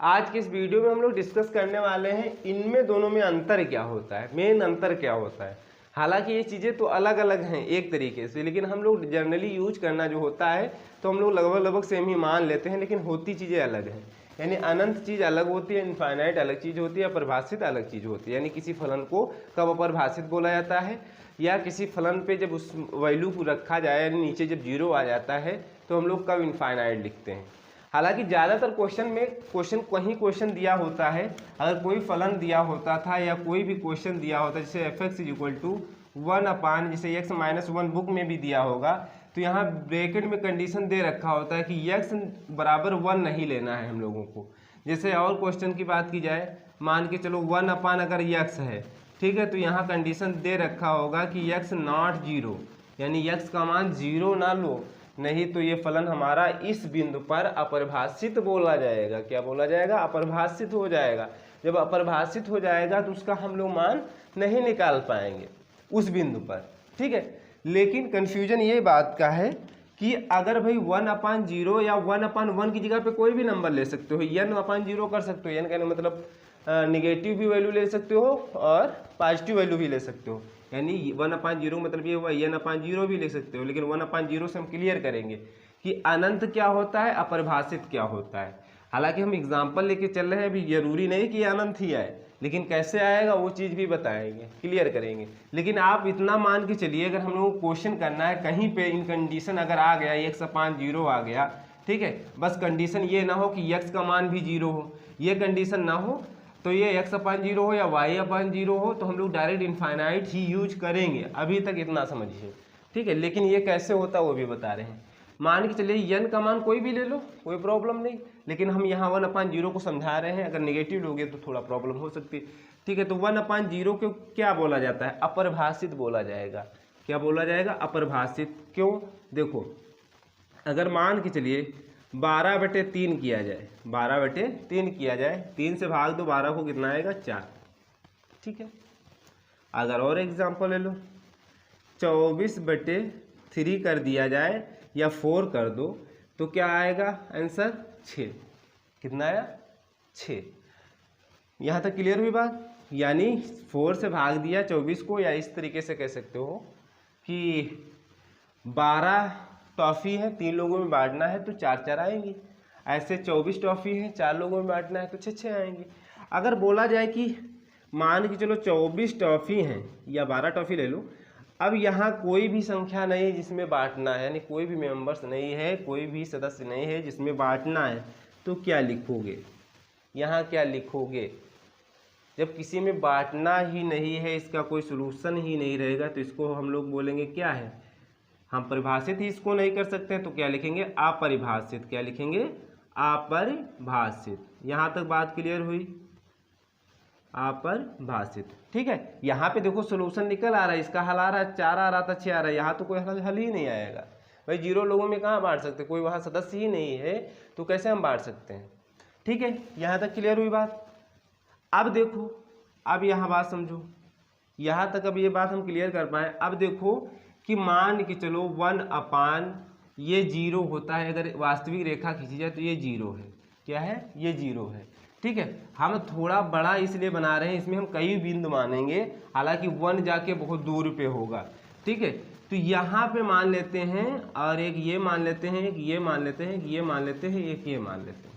आज के इस वीडियो में हम लोग डिस्कस करने वाले हैं इनमें दोनों में अंतर क्या होता है, मेन अंतर क्या होता है। हालांकि ये चीज़ें तो अलग अलग हैं एक तरीके से, लेकिन हम लोग जनरली यूज करना जो होता है तो हम लोग लगभग सेम ही मान लेते हैं, लेकिन होती चीज़ें अलग हैं। यानी अनंत चीज़ अलग होती है, इनफाइनाइट अलग चीज़ होती है, अपरिभाषित अलग चीज़ होती है। यानी किसी फलन को कब अपरिभाषित बोला जाता है, या किसी फलन पे जब उस वैल्यू को रखा जाए यानी नीचे जब जीरो आ जाता है तो हम लोग कब इनफाइनाइट लिखते हैं। हालांकि ज़्यादातर क्वेश्चन दिया होता है, अगर कोई फलन दिया होता था या कोई भी क्वेश्चन दिया होता है जैसे fx इक्वल टू 1 जैसे x माइनस 1 बुक में भी दिया होगा, तो यहाँ ब्रैकेट में कंडीशन दे रखा होता है कि x बराबर 1 नहीं लेना है हम लोगों को। जैसे और क्वेश्चन की बात की जाए, मान के चलो 1 अगर x है, ठीक है, तो यहाँ कंडीशन दे रखा होगा कि x नॉट जीरो, यानी x का मान जीरो ना लो, नहीं तो ये फलन हमारा इस बिंदु पर अपरिभाषित बोला जाएगा। क्या बोला जाएगा? अपरिभाषित हो जाएगा। जब अपरिभाषित हो जाएगा तो उसका हम लोग मान नहीं निकाल पाएंगे उस बिंदु पर, ठीक है। लेकिन कन्फ्यूजन ये बात का है कि अगर भाई 1/0 या 1/1 की जगह पे कोई भी नंबर ले सकते हो, n/0 कर सकते हो, n कहने मतलब निगेटिव भी वैल्यू ले सकते हो और पॉजिटिव वैल्यू भी ले सकते हो। यानी 1/0 मतलब ये हुआ n/0 भी ले सकते हो, लेकिन 1/0 से हम क्लियर करेंगे कि अनंत क्या होता है, अपरिभाषित क्या होता है। हालांकि हम एग्जाम्पल लेके चल रहे हैं, अभी जरूरी नहीं कि अनंत ही आए, लेकिन कैसे आएगा वो चीज़ भी बताएंगे, क्लियर करेंगे। लेकिन आप इतना मान के चलिए, अगर हम लोगों को क्वेश्चन करना है कहीं पे इन कंडीशन अगर आ गया x/0 आ गया, ठीक है, बस कंडीशन ये ना हो कि x का मान भी जीरो हो, ये कंडीशन ना हो, तो ये x/0 हो या y/0 हो, तो हम लोग डायरेक्ट इनफाइनाइट ही यूज करेंगे। अभी तक इतना समझिए, ठीक है। लेकिन ये कैसे होता है वो भी बता रहे हैं। मान के चलिए n का मान कोई भी ले लो, कोई प्रॉब्लम नहीं, लेकिन हम यहाँ 1/0 को समझा रहे हैं। अगर नेगेटिव लोगे तो थोड़ा प्रॉब्लम हो सकती है, ठीक है। तो 1/0 को क्या बोला जाता है? अपरिभाषित बोला जाएगा। क्या बोला जाएगा? अपरिभाषित। क्यों? देखो, अगर मान के चलिए 12/3 किया जाए, 12/3 किया जाए, 3 से भाग दो, 12 को कितना आएगा? 4, ठीक है। अगर और एग्जांपल ले लो, 24/3 कर दिया जाए या 4 कर दो, तो क्या आएगा आंसर? 6। कितना आया? 6। यहाँ तक क्लियर हुई बात? यानी 4 से भाग दिया 24 को, या इस तरीके से कह सकते हो कि 12 टॉफ़ी है, 3 लोगों में बांटना है तो 4 आएंगी। ऐसे 24 टॉफ़ी है, 4 लोगों में बांटना है तो 6 आएंगी। अगर बोला जाए कि मान के चलो 24 टॉफ़ी हैं या 12 टॉफ़ी ले लो, अब यहाँ कोई भी संख्या नहीं है जिसमें बांटना है, यानी कोई भी मेंबर्स नहीं है, कोई भी सदस्य नहीं है जिसमें बांटना है, तो क्या लिखोगे? यहाँ क्या लिखोगे? जब किसी में बांटना ही नहीं है, इसका कोई सोल्यूशन ही नहीं रहेगा, तो इसको हम लोग बोलेंगे क्या है? हम परिभाषित ही इसको नहीं कर सकते हैं, तो क्या लिखेंगे? अपरिभाषित। क्या लिखेंगे? अपरिभाषित। यहाँ तक बात क्लियर हुई? अपरिभाषित, ठीक है। यहाँ पे देखो सोल्यूशन निकल आ रहा है, इसका हल आ रहा है, 4 आ रहा था, 6 आ रहा है, यहाँ तो कोई हल ही नहीं आएगा भाई। 0 लोगों में कहाँ बांट सकते? कोई वहाँ सदस्य ही नहीं है, तो कैसे हम बांट सकते हैं? ठीक है, यहाँ तक क्लियर हुई बात? अब देखो, अब यहाँ बात समझो, यहाँ तक अब ये बात हम क्लियर कर पाए। अब देखो कि मान के चलो 1/, ये 0 होता है, अगर वास्तविक रेखा खींची जाए तो ये 0 है। क्या है? ये 0 है, ठीक है। हम थोड़ा बड़ा इसलिए बना रहे हैं, इसमें हम कई बिंदु मानेंगे, हालांकि 1 जाके बहुत दूर पे होगा, ठीक है। तो यहाँ पे मान लेते हैं, और एक ये मान लेते हैं, एक ये मान लेते हैं, एक ये मान लेते हैं, एक ये मान लेते हैं,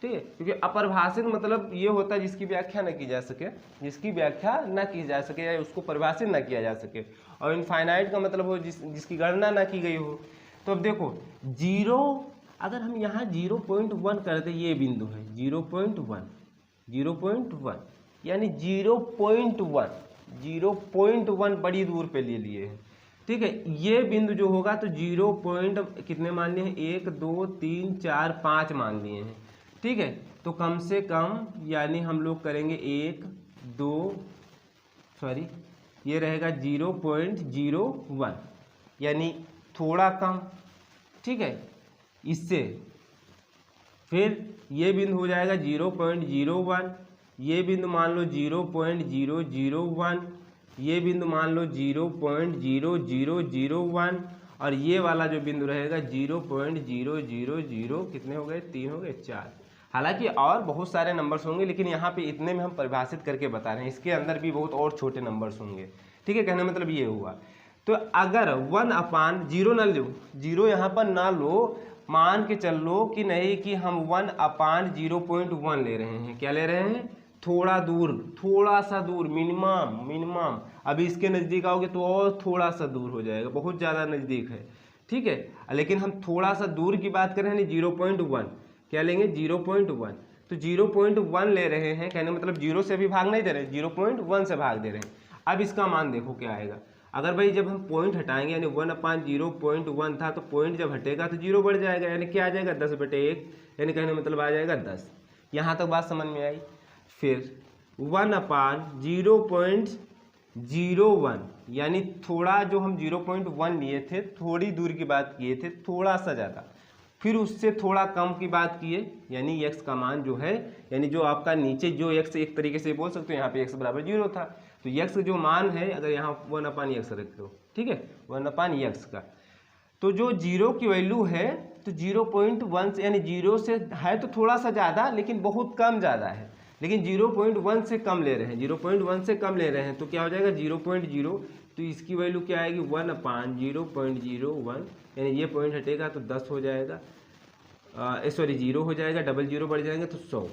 ठीक है। क्योंकि अपरिभाषित मतलब ये होता है जिसकी व्याख्या न की जा सके, जिसकी व्याख्या न की जा सके या उसको परिभाषित न किया जा सके। और इनफाइनाइट का मतलब हो जिसकी गणना न की गई हो। तो अब देखो 0, अगर हम यहाँ 0.1 कर दे, ये बिंदु है 0.1 यानी 0.1 बड़ी दूर पे ले लिए हैं, ठीक है। ये बिंदु जो होगा तो 0. कितने मान लिए हैं? 1 2 3 4 5 मान लिए हैं, ठीक है। तो कम से कम यानी हम लोग करेंगे 1 2 ये रहेगा 0.01, यानी थोड़ा कम, ठीक है। इससे फिर ये बिंदु हो जाएगा 0.01, ये बिंदु मान लो 0.001, ये बिंदु मान लो 0.0001, और ये वाला जो बिंदु रहेगा 0.000, कितने हो गए? 3 हो गए, 4। हालांकि और बहुत सारे नंबर्स होंगे, लेकिन यहाँ पे इतने में हम परिभाषित करके बता रहे हैं, इसके अंदर भी बहुत और छोटे नंबर्स होंगे। ठीक है, कहने का मतलब ये हुआ। तो अगर 1/0 ना लो, जीरो यहाँ पर ना लो, मान के चल लो कि नहीं कि हम 1/0.1 ले रहे हैं। क्या ले रहे हैं? थोड़ा दूर, थोड़ा सा दूर, मिनिमम। अभी इसके नज़दीक आओगे तो और थोड़ा सा दूर हो जाएगा, बहुत ज़्यादा नज़दीक है। ठीक है, लेकिन हम थोड़ा सा दूर की बात करें नहीं, 0.1 क्या लेंगे? 0.1। तो 0.1 ले रहे हैं, कहने मतलब 0 से भी भाग नहीं दे रहे, 0.1 से भाग दे रहे हैं। अब इसका मान देखो क्या आएगा। अगर भाई जब हम पॉइंट हटाएंगे, यानी 1/0.1 था, तो पॉइंट जब हटेगा तो 0 बढ़ जाएगा, यानी क्या आ जाएगा? 10/1, यानी कहने मतलब आ जाएगा 10। यहाँ तक बात समझ में आई। फिर 1/0.01, यानी थोड़ा जो हम 0.1 लिए थे, थोड़ी दूर की बात किए थे, थोड़ा सा ज़्यादा, फिर उससे थोड़ा कम की बात किए, यानी x का मान जो है, यानी जो आपका नीचे जो x एक तरीके से बोल सकते हो, यहाँ पे x बराबर 0 था, तो x जो मान है, अगर यहाँ 1/x रख दो, ठीक है, 1/x का, तो जो 0 की वैल्यू है तो 0.1 से, यानी 0 से है तो थोड़ा सा ज़्यादा, लेकिन बहुत कम ज़्यादा है, लेकिन 0.1 से कम ले रहे हैं, 0.1 से कम ले रहे हैं, तो क्या हो जाएगा? 0.0, तो इसकी वैल्यू क्या आएगी? 1/0.01, यानी ये पॉइंट हटेगा तो 10 हो जाएगा, सॉरी 0 हो जाएगा, डबल 0 बढ़ जाएंगे तो 100।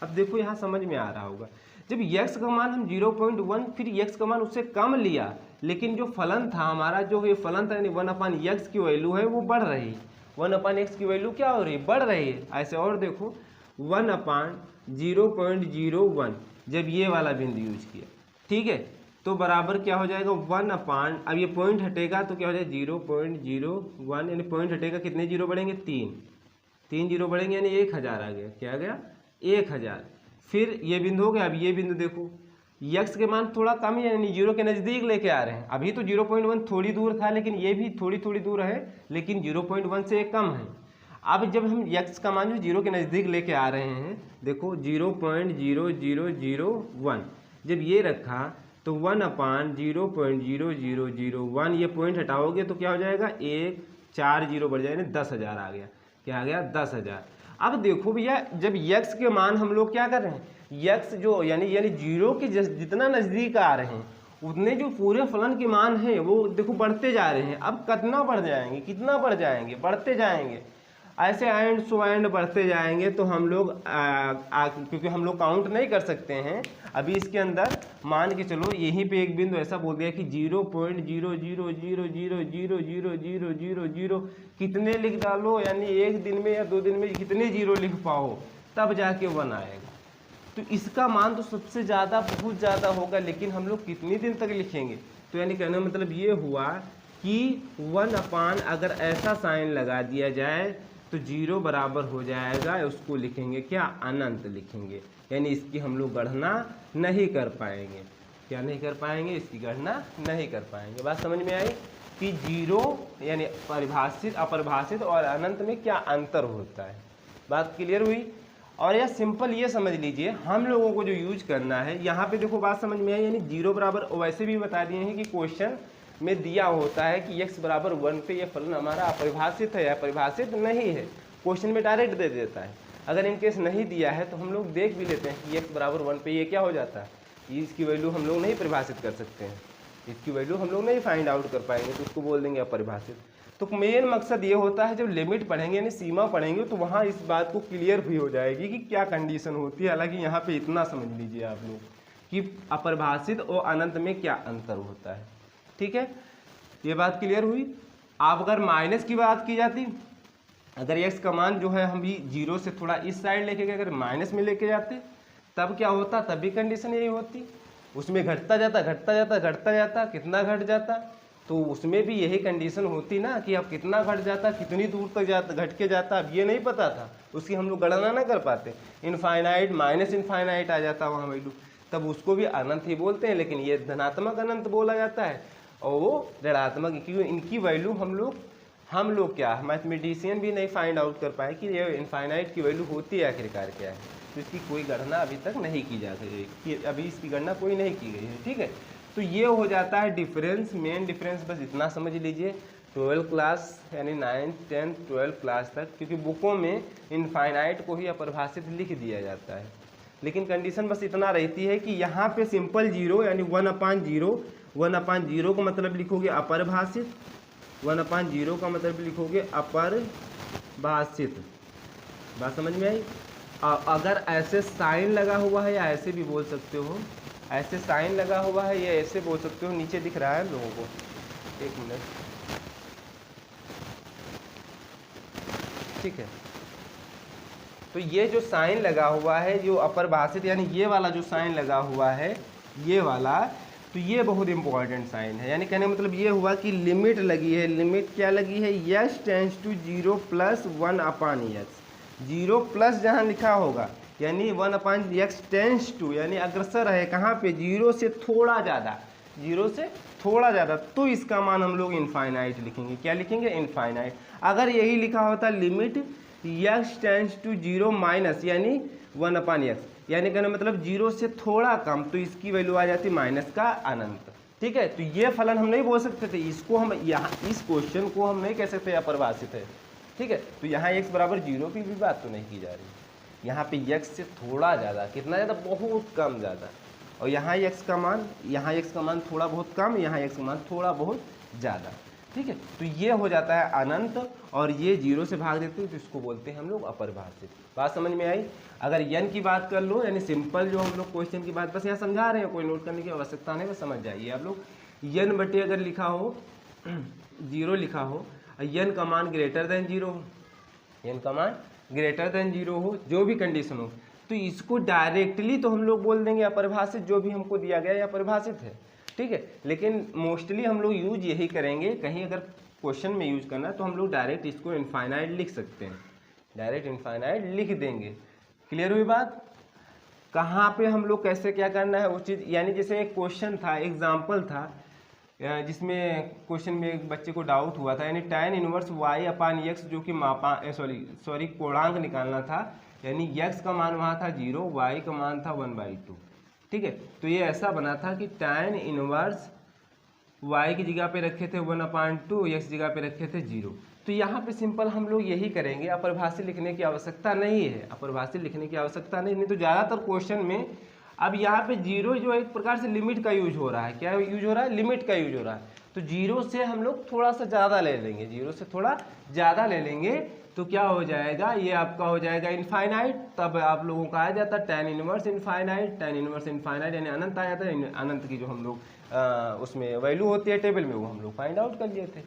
अब देखो यहाँ समझ में आ रहा होगा, जब x का मान हम 0.1, फिर x का मान उससे कम लिया, लेकिन जो फलन था हमारा, जो ये फलन था यानी 1/x की वैल्यू है वो बढ़ रही, 1/x की वैल्यू क्या हो रही? बढ़ रही है। ऐसे और देखो 1/0.01, जब ये वाला बिंदु यूज किया, ठीक है, तो बराबर क्या हो जाएगा? 1/, अब ये पॉइंट हटेगा तो क्या हो जाएगा? 0.01, यानी पॉइंट हटेगा, कितने जीरो बढ़ेंगे? 3 जीरो बढ़ेंगे, यानी 1000 आ गया। क्या आ गया? 1000। फिर ये बिंदु हो गया। अब ये बिंदु देखो, x के मान थोड़ा कम है, यानी 0 के नज़दीक लेके आ रहे हैं। अभी तो 0.1 थोड़ी दूर था, लेकिन ये भी थोड़ी दूर है, लेकिन 0.1 से कम है। अब जब हम x का मान जो 0 के नज़दीक लेके आ रहे हैं, देखो 0.00001, जब ये रखा तो 1/0.0001, ये पॉइंट हटाओगे तो क्या हो जाएगा? 1 4 जीरो बढ़ जाएगा, 10,000 आ गया। क्या आ गया? 10,000। अब देखो भैया, जब x के मान हम लोग क्या कर रहे हैं, x जो यानी 0 के जितना नज़दीक आ रहे हैं, उतने जो पूरे फलन के मान हैं वो देखो बढ़ते जा रहे हैं। अब कितना बढ़ जाएंगे? कितना बढ़ जाएंगे? बढ़ते जाएंगे, ऐसे एंड सो एंड बढ़ते जाएंगे। तो हम लोग क्योंकि हम लोग काउंट नहीं कर सकते हैं अभी इसके अंदर, मान के चलो यहीं पे एक बिंदु ऐसा बोल दिया कि 0.000000000 कितने लिख डालो, यानी एक दिन में या 2 दिन में कितने जीरो लिख पाओ, तब जाके 1 आएगा। तो इसका मान तो सबसे ज़्यादा, बहुत ज़्यादा होगा, लेकिन हम लोग कितने दिन तक लिखेंगे? तो यानी कहने का मतलब ये हुआ कि 1/, अगर ऐसा साइन लगा दिया जाए तो 0 बराबर हो जाएगा, उसको लिखेंगे क्या? अनंत लिखेंगे, यानी इसकी हम लोग गणना नहीं कर पाएंगे। क्या नहीं कर पाएंगे? इसकी गणना नहीं कर पाएंगे। बात समझ में आई कि 0 यानी परिभाषित, अपरिभाषित और अनंत में क्या अंतर होता है। बात क्लियर हुई? और यह सिंपल ये समझ लीजिए, हम लोगों को जो यूज करना है, यहाँ पे देखो बात समझ में आई, यानी 0 बराबर, वैसे भी बता दिए हैं कि क्वेश्चन में दिया होता है कि x बराबर 1 पे ये फलन हमारा अपरिभाषित है या परिभाषित नहीं है, क्वेश्चन में डायरेक्ट दे देता है। अगर इन केस नहीं दिया है तो हम लोग देख भी लेते हैं कि x बराबर 1 पे ये क्या हो जाता है, इसकी वैल्यू हम लोग नहीं परिभाषित कर सकते हैं, इसकी वैल्यू हम लोग नहीं फाइंड आउट कर पाएंगे, तो उसको बोल देंगे अपरिभाषित। तो मेन मकसद ये होता है, जब लिमिट पढ़ेंगे यानी सीमा पढ़ेंगे, तो वहाँ इस बात को क्लियर भी हो जाएगी कि क्या कंडीशन होती है। हालांकि यहाँ पे इतना समझ लीजिए आप लोग कि अपरिभाषित और अनंत में क्या अंतर होता है। ठीक है, ये बात क्लियर हुई। आप अगर माइनस की बात की जाती, अगर x का मान जो है हम भी 0 से थोड़ा इस साइड लेके गए, अगर माइनस में लेके जाते तब क्या होता? तब भी कंडीशन यही होती, उसमें घटता जाता घटता जाता घटता जाता, कितना घट जाता, तो उसमें भी यही कंडीशन होती ना कि अब कितना घट जाता, कितनी दूर तक जाता, घट के जाता। अब ये नहीं पता था, उसकी हम लोग गणना ना कर पाते, इनफाइनाइट माइनस इनफाइनाइट आ जाता वहाँ वैल्यू, तब उसको भी अनंत ही बोलते हैं। लेकिन ये धनात्मक अनंत बोला जाता है और वो ऋणात्मक, क्योंकि इनकी वैल्यू हम लोग क्या मैथमेटिशियन भी नहीं फाइंड आउट कर पाए कि ये इनफाइनाइट की वैल्यू होती है आखिरकार क्या है। तो इसकी कोई गणना अभी तक नहीं की जा सकी, अभी इसकी गणना कोई नहीं की गई है। ठीक है, तो ये हो जाता है डिफरेंस, मेन डिफरेंस बस इतना समझ लीजिए 12 क्लास यानी 9, 10, 12 क्लास तक, क्योंकि बुकों में इनफाइनाइट को ही अपरिभाषित लिख दिया जाता है। लेकिन कंडीशन बस इतना रहती है कि यहाँ पे सिंपल जीरो यानी 1/0, 1/0 का मतलब लिखोगे अपरिभाषित, 1/0 का मतलब लिखोगे अपरिभाषित। बात समझ में आई? अगर ऐसे साइन लगा हुआ है, या ऐसे भी बोल सकते हो, ऐसे साइन लगा हुआ है, या ऐसे बोल सकते हो, नीचे दिख रहा है लोगों को, एक मिनट, ठीक है। तो ये जो साइन लगा हुआ है, जो अपरिभाषित यानी ये वाला जो साइन लगा हुआ है, ये वाला, तो ये बहुत इंपॉर्टेंट साइन है। यानी कहने का मतलब ये हुआ कि लिमिट लगी है। लिमिट क्या लगी है? x tends to 0 + 1/x। 0 plus जहाँ लिखा होगा यानी 1/x टेंस टू यानी अग्रसर है कहाँ पे? 0 से थोड़ा ज़्यादा, 0 से थोड़ा ज़्यादा, तो इसका मान हम लोग इनफाइनाइट लिखेंगे। क्या लिखेंगे? इनफाइनाइट। अगर यही लिखा होता limit x tends to 0 minus यानी 1/x, यानी कहने मतलब 0 से थोड़ा कम, तो इसकी वैल्यू आ जाती माइनस का अनंत। ठीक है, तो ये फलन हम नहीं बोल सकते थे, इसको हम यहाँ इस क्वेश्चन को हम नहीं कह सकते अपरिभाषित है। ठीक है, तो यहाँ x बराबर 0 की भी बात तो नहीं की जा रही। यहाँ पे x से थोड़ा ज़्यादा, कितना ज़्यादा? बहुत कम ज़्यादा। और यहाँ x का मान, यहाँ x का मान थोड़ा बहुत कम, यहाँ x का मान थोड़ा बहुत ज़्यादा। ठीक है, तो ये हो जाता है अनंत, और ये 0 से भाग देते हैं, तो इसको बोलते हैं हम लोग अपरिभाषित। बात समझ में आई? अगर n की बात कर लो, यानी सिंपल जो हम लोग क्वेश्चन की बात बस यहाँ समझा रहे हैं, कोई नोट करने की आवश्यकता नहीं, बस समझ जाइए आप लोग। n बटे अगर लिखा हो 0 लिखा हो, n का मान ग्रेटर देन 0 हो, n का मान ग्रेटर देन 0 हो, जो भी कंडीशन हो, तो इसको डायरेक्टली तो हम लोग बोल देंगे अपरिभाषित, जो भी हमको दिया गया है अपरिभाषित है। ठीक है, लेकिन मोस्टली हम लोग यूज यही करेंगे, कहीं अगर क्वेश्चन में यूज करना है तो हम लोग डायरेक्ट इसको इनफाइनाइट लिख सकते हैं, डायरेक्ट इनफाइनाइट लिख देंगे। क्लियर हुई बात? कहाँ पे हम लोग कैसे क्या करना है वो चीज़, यानी जैसे एक क्वेश्चन था, एग्जाम्पल था, जिसमें क्वेश्चन में एक बच्चे को डाउट हुआ था, यानी tan इनवर्स y/x जो कि सॉरी कोणांक निकालना था, यानी x का मान वहाँ था 0, y का मान था 1/2। ठीक है, तो ये ऐसा बना था कि tan इनवर्स y की जगह पे रखे थे 1/2, x जगह पे रखे थे 0। तो यहाँ पे सिंपल हम लोग यही करेंगे, अपरिभाषित लिखने की आवश्यकता नहीं है, अपरिभाषित लिखने की आवश्यकता नहीं तो ज़्यादातर क्वेश्चन में अब यहाँ पे 0 जो एक प्रकार से लिमिट का यूज हो रहा है। क्या यूज हो रहा है? लिमिट का यूज हो रहा है। तो 0 से हम लोग थोड़ा सा ज़्यादा ले लेंगे, 0 से थोड़ा ज़्यादा ले लेंगे, तो क्या हो जाएगा? ये आपका हो जाएगा इनफाइनाइट। तब आप लोगों का आ जाता tan inverse infinite, tan inverse infinite यानी अनंत आ जाता है। अनंत की जो हम लोग उसमें वैल्यू होती है टेबल में, वो हम लोग फाइंड आउट कर लिए थे।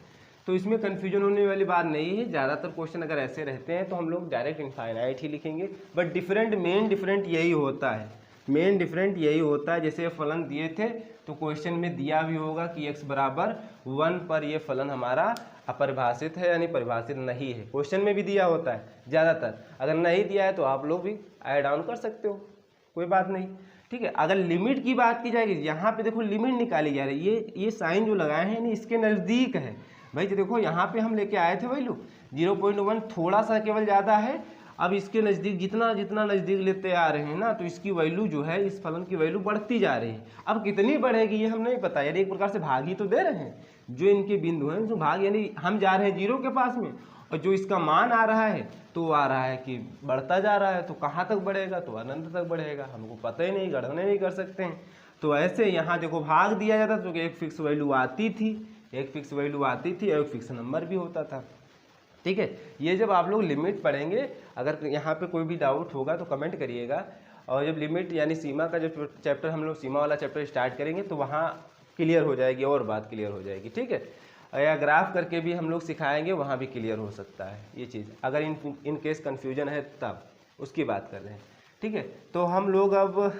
तो इसमें कन्फ्यूजन होने वाली बात नहीं है। ज़्यादातर क्वेश्चन अगर ऐसे रहते हैं तो हम लोग डायरेक्ट इनफाइनाइट ही लिखेंगे, बट डिफरेंट मेन डिफरेंट यही होता है, मेन डिफरेंट यही होता है। जैसे फलन दिए थे तो क्वेश्चन में दिया भी होगा कि x बराबर 1 पर ये फलन हमारा अपरिभाषित है यानी परिभाषित नहीं है, क्वेश्चन में भी दिया होता है ज़्यादातर। अगर नहीं दिया है तो आप लोग भी ऐड ऑन कर सकते हो, कोई बात नहीं। ठीक है, अगर लिमिट की बात की जाएगी, यहाँ पे देखो लिमिट निकाली जा रही है, ये साइन जो लगाए हैं यानी इसके नज़दीक है भाई। जो देखो यहाँ पे हम लेके आए थे वैल्यू 0.1, थोड़ा सा केवल ज़्यादा है। अब इसके नज़दीक जितना जितना नज़दीक लेते आ रहे हैं ना, तो इसकी वैल्यू जो है, इस फलन की वैल्यू बढ़ती जा रही है। अब कितनी बढ़ेगी ये हम नहीं पता, यानी एक प्रकार से भाग ही तो दे रहे हैं, जो इनके बिंदु हैं जो भाग, यानी हम जा रहे हैं 0 के पास में, और जो इसका मान आ रहा है तो आ रहा है कि बढ़ता जा रहा है। तो कहाँ तक बढ़ेगा? तो अनंत तक बढ़ेगा, हमको पता ही नहीं, गणना नहीं कर सकते हैं। तो ऐसे यहाँ देखो भाग दिया जाता तो एक फिक्स वैल्यू आती थी, एक फिक्स वैल्यू आती थी, एक फिक्स नंबर भी होता था। ठीक है, ये जब आप लोग लिमिट पढ़ेंगे, अगर यहाँ पे कोई भी डाउट होगा तो कमेंट करिएगा। और जब लिमिट यानी सीमा का जब चैप्टर हम लोग सीमा वाला चैप्टर स्टार्ट करेंगे तो वहाँ क्लियर हो जाएगी, और बात क्लियर हो जाएगी। ठीक है, या ग्राफ करके भी हम लोग सिखाएंगे, वहाँ भी क्लियर हो सकता है ये चीज़, अगर इन केस कन्फ्यूजन है तब उसकी बात कर रहे हैं। ठीक है, तो हम लोग अब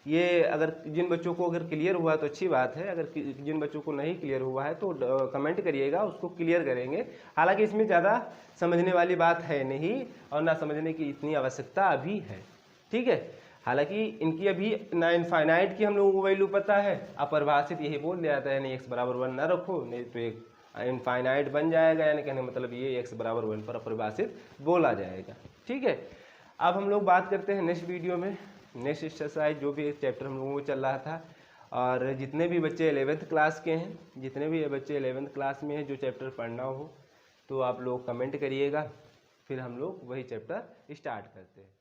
ये अगर जिन बच्चों को अगर क्लियर हुआ तो अच्छी बात है, अगर जिन बच्चों को नहीं क्लियर हुआ है तो कमेंट करिएगा, उसको क्लियर करेंगे। हालांकि इसमें ज़्यादा समझने वाली बात है नहीं, और ना समझने की इतनी आवश्यकता अभी है। ठीक है, हालांकि इनकी अभी ना इनफाइनाइट की हम लोगों को वैल्यू पता है, अपरिभाषित यही बोल दिया जाता है, यानी x बराबर 1 ना रखो, नहीं तो एक इनफाइनाइट बन जाएगा, यानी कहने मतलब ये x बराबर 1 पर अपरिभाषित बोला जाएगा। ठीक है, अब हम लोग बात करते हैं नेक्स्ट वीडियो में, नेक्स्ट एक्सरसाइज जो भी चैप्टर हम लोगों को चल रहा था। और जितने भी बच्चे 11th क्लास के हैं, जितने भी बच्चे 11th क्लास में हैं, जो चैप्टर पढ़ना हो तो आप लोग कमेंट करिएगा, फिर हम लोग वही चैप्टर स्टार्ट करते हैं।